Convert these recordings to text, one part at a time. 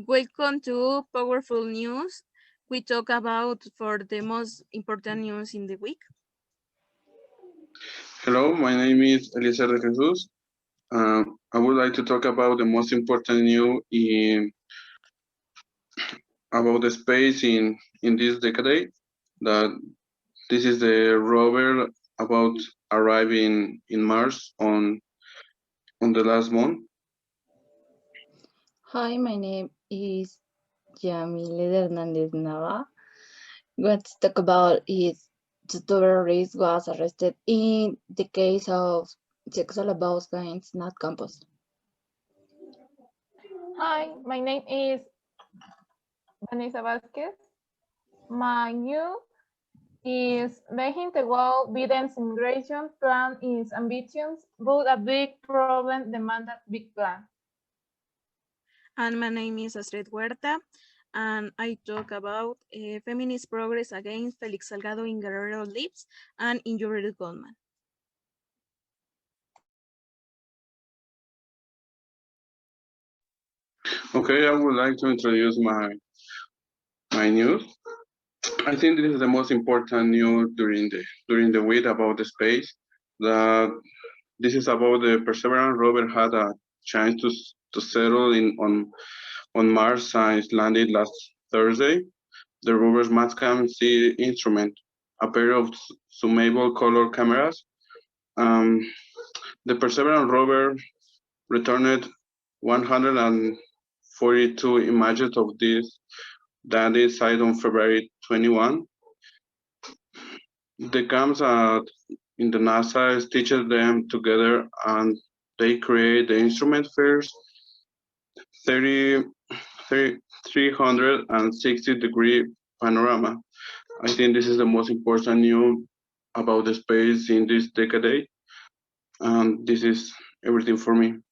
Welcome to Powerful News. We talk about for the most important news in the week. Hello, my name is Eliezer de Jesus. I would like to talk about the most important news about the space in this decade. That this is the rover about arriving in Mars on the last month. Hi, my name is Yamile Hernandez Nava. What to talk about is the terrorist was arrested in the case of sexual abuse against North Campus. Hi, my name is Vanessa Vasquez. My new is making the world Biden's immigration plan is ambitious, but a big problem demands a big plan. And my name is Astrid Huerta, and I talk about feminist progress against Felix Salgado in Guerrero lives and injured gunman. Okay, I would like to introduce my news. I think this is the most important news during the week about the space. That this is about the Perseverance rover had a chance to settle on Mars and it landed last Thursday. The rover's mass-cam-C instrument, a pair of zoomable color cameras. The Perseverance rover returned 142 images of this dandy site on February 21. The cams in the NASA stitched them together and they create the instrument first 360-degree panorama. I think this is the most important news about the space in this decade. And this is everything for me.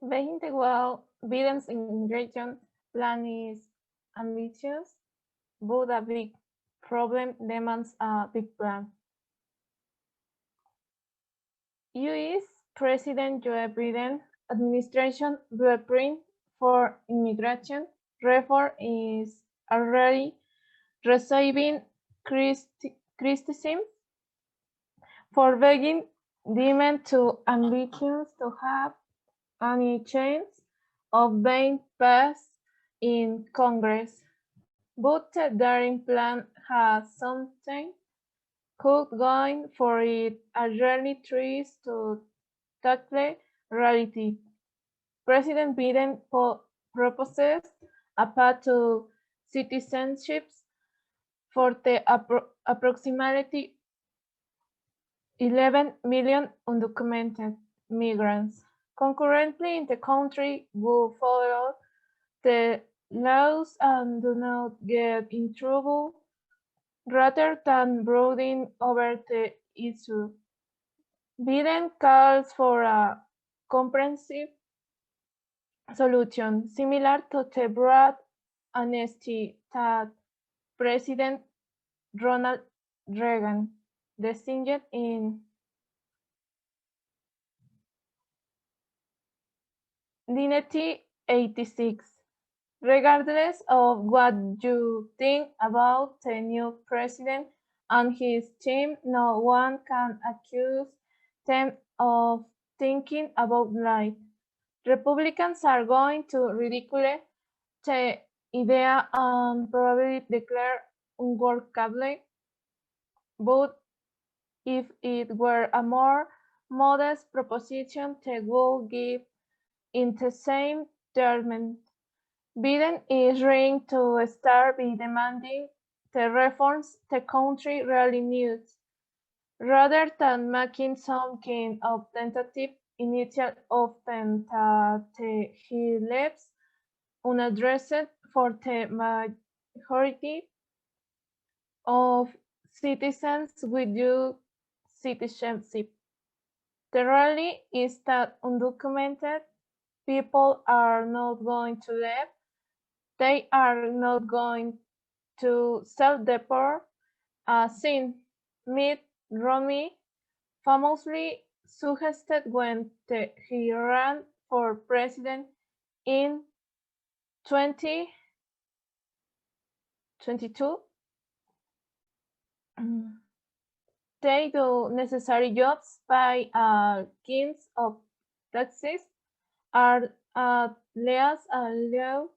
Making the world Biden's immigration plan is ambitious, but a big problem demands a big plan. U.S. President Joe Biden administration blueprint for immigration reform is already receiving criticism for being deemed too ambitious to have any chance of being passed in Congress. But the daring plan has something good going for it, a journey tries to tackle reality. President Biden proposes a path to citizenship for the approximately 11 million undocumented migrants concurrently in the country who follow the laws and do not get in trouble, rather than brooding over the issue. Biden calls for a comprehensive solution similar to the broad amnesty that President Ronald Reagan designed in 1986. Regardless of what you think about the new president and his team, no one can accuse them of thinking about life. Republicans are going to ridicule the idea and probably declare unworkable, but if it were a more modest proposition, they would give in the same terms. Biden is ready to start by demanding the reforms the country really needs, rather than making some kind of tentative initial often that he leaves unaddressed for the majority of citizens with dual citizenship. The reality is that undocumented people are not going to leave. They are not going to self-deport, as in Mitt Romney famously suggested when he ran for president in 2022. They do necessary jobs by kings of taxes are leas allow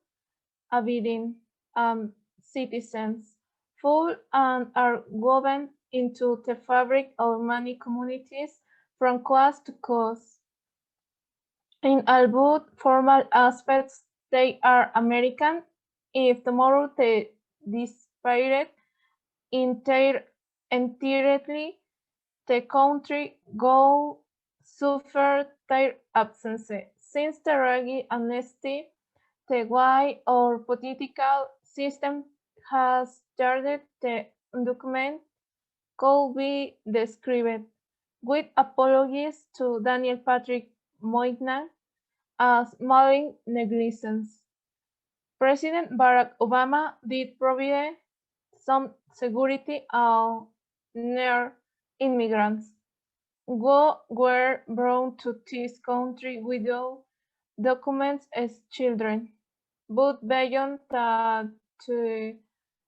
abiding citizens full and are woven into the fabric of many communities from coast to coast. In albeit formal aspects, they are American. If tomorrow they disappeared entirely, the country would suffer their absence. Since the Ruggie amnesty, the way our political system has started the document could be described, with apologies to Daniel Patrick Moynihan, as malign negligence. President Barack Obama did provide some security of near immigrants who were brought to this country without documents as children, but beyond that, the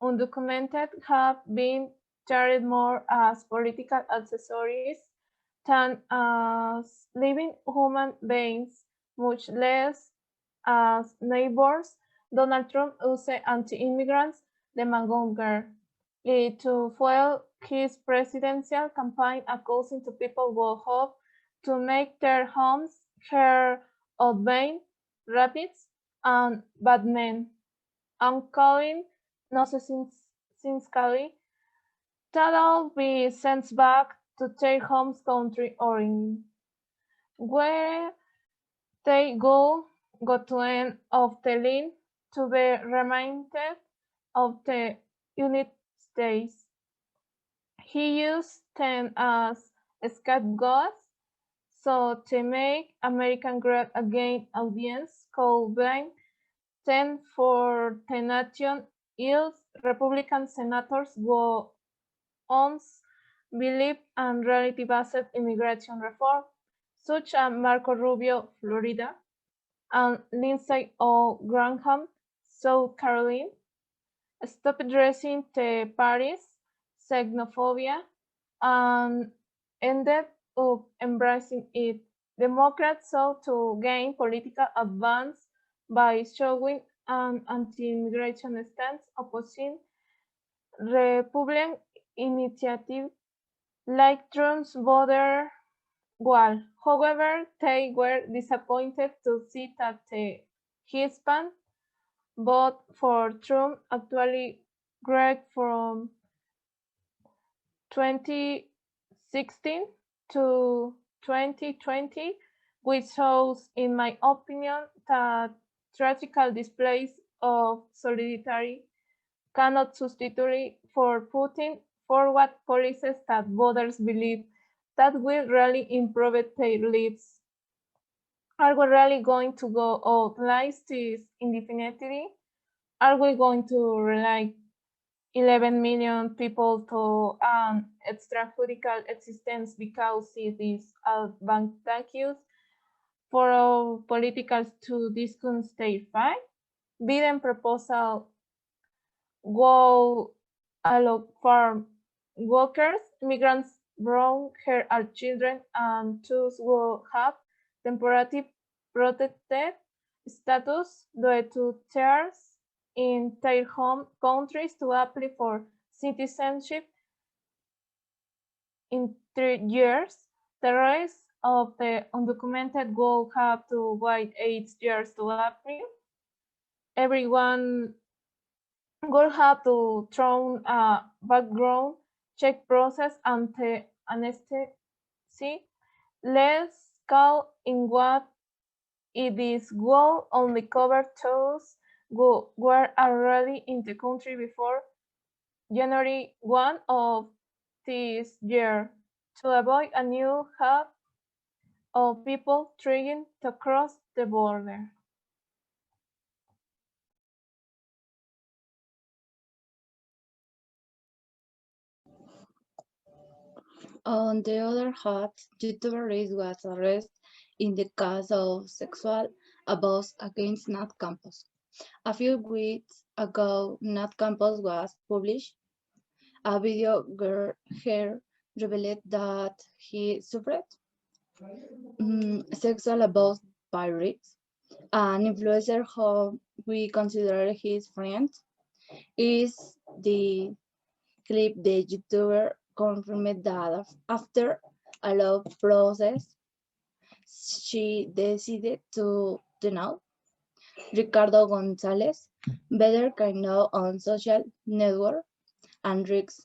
undocumented have been treated more as political accessories than as living human beings, much less as neighbors. Donald Trump used anti-immigrants demagoguery to fuel his presidential campaign, accusing to people who hope to make their homes here of vain rapids and bad men, and calling nonsensically that all be sent back to their home country origin, where they go to end of the line to be reminded of the United States. He used them as scapegoats, so to make American great again audience could blame them for the nation ills Republican senators who once believed in reality-based immigration reform, such as Marco Rubio, Florida, and Lindsey Graham, South Carolina, stop addressing the party's xenophobia and ended up embracing it. Democrats sought to gain political advance by showing an anti-immigration stance opposing Republican initiatives like Trump's border wall. However, they were disappointed to see that his ban vote for Trump actually grew from 2016 to 2020, which shows, in my opinion, that tragical displays of solidarity cannot substitute for putting forward policies that voters believe that will really improve their lives. Are we really going to go outlive this indefinitely? Are we going to rely 11 million people to an extrajudicial existence because it is advantageous for our politicals to discuss their fight? Biden proposal will allow farm workers, migrants, brown hair and children, and those who have temporary protected status due to tears in their home countries to apply for citizenship in 3 years. The rest of the undocumented will have to wait 8 years to apply. Everyone will have to through a background check process and the anesthesia. Let's call in what it is will only cover those who were already in the country before January 1 of this year to avoid a new hub of people trying to cross the border. On the other hand, YouTuber Riz was arrested in the case of sexual abuse against Nat Campos. A few weeks ago, Nat Campos was published a video where he revealed that he suffered sexual abuse by Riz, an influencer whom we consider his friend. Is the clip the YouTuber confirmed that after a long process, she decided to denounce Ricardo Gonzalez, better known on social network, and Rix.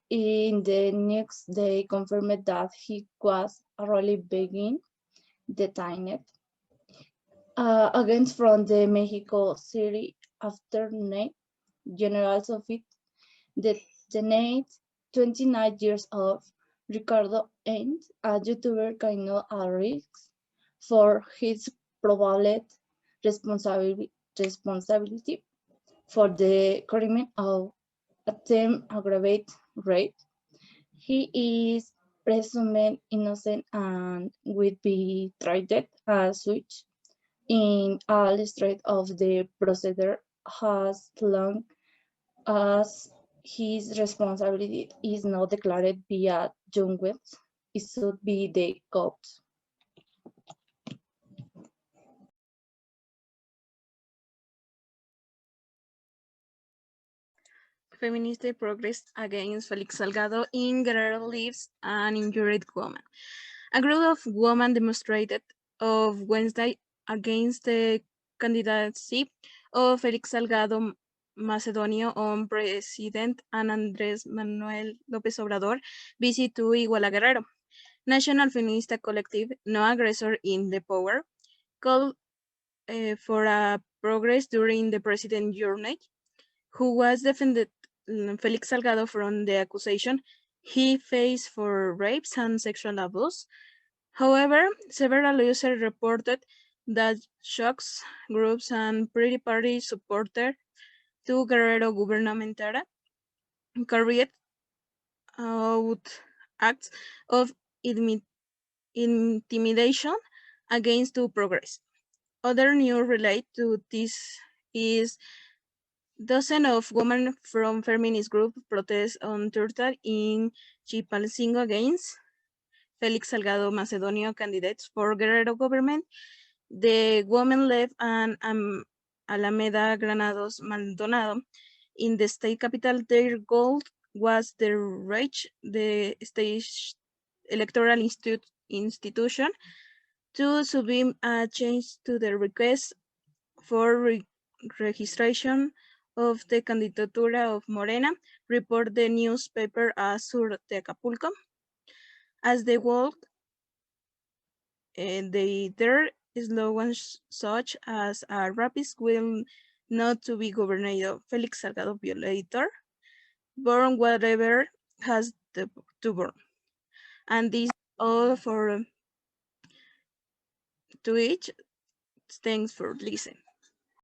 In the next day, confirmed that he was already being detained. Against from the Mexico City Attorney General's office, detained 29 years old Ricardo and a YouTuber Kaino Arix for his probable responsibility for the crime of attempt aggravated rape. He is presumed innocent and will be treated as such in all stages of the procedure as long as his responsibility is not declared via judgment. It should be the court. Feminist Progress against Felix Salgado in Guerrero lives an injured woman. A group of women demonstrated on Wednesday against the candidacy of Felix Salgado Macedonio on President and Andrés Manuel López Obrador visit to Iguala Guerrero. National Feminista Collective, No Aggressor in the Power, called for a progress during the president journey, who was defended Felix Salgado from the accusation he faced for rapes and sexual abuse. However, several users reported that shocks groups and Pretty Party supporters to Guerrero Gubernamentara carried out acts of intimidation against to progress. Other news related to this is dozens of women from feminist group protest on Thursday in Chilpancingo against Felix Salgado Macedonio candidates for Guerrero government. The women left an Alameda Granados Maldonado in the state capital. Their goal was to reach the state electoral institution to submit a change to the request for registration of the candidatura of Morena, report the newspaper Sur de Acapulco. As the world, their slogans such as "Rapis will not to be governor, Felix Salgado violator, born whatever has to burn." And this all for to each. Thanks for listening.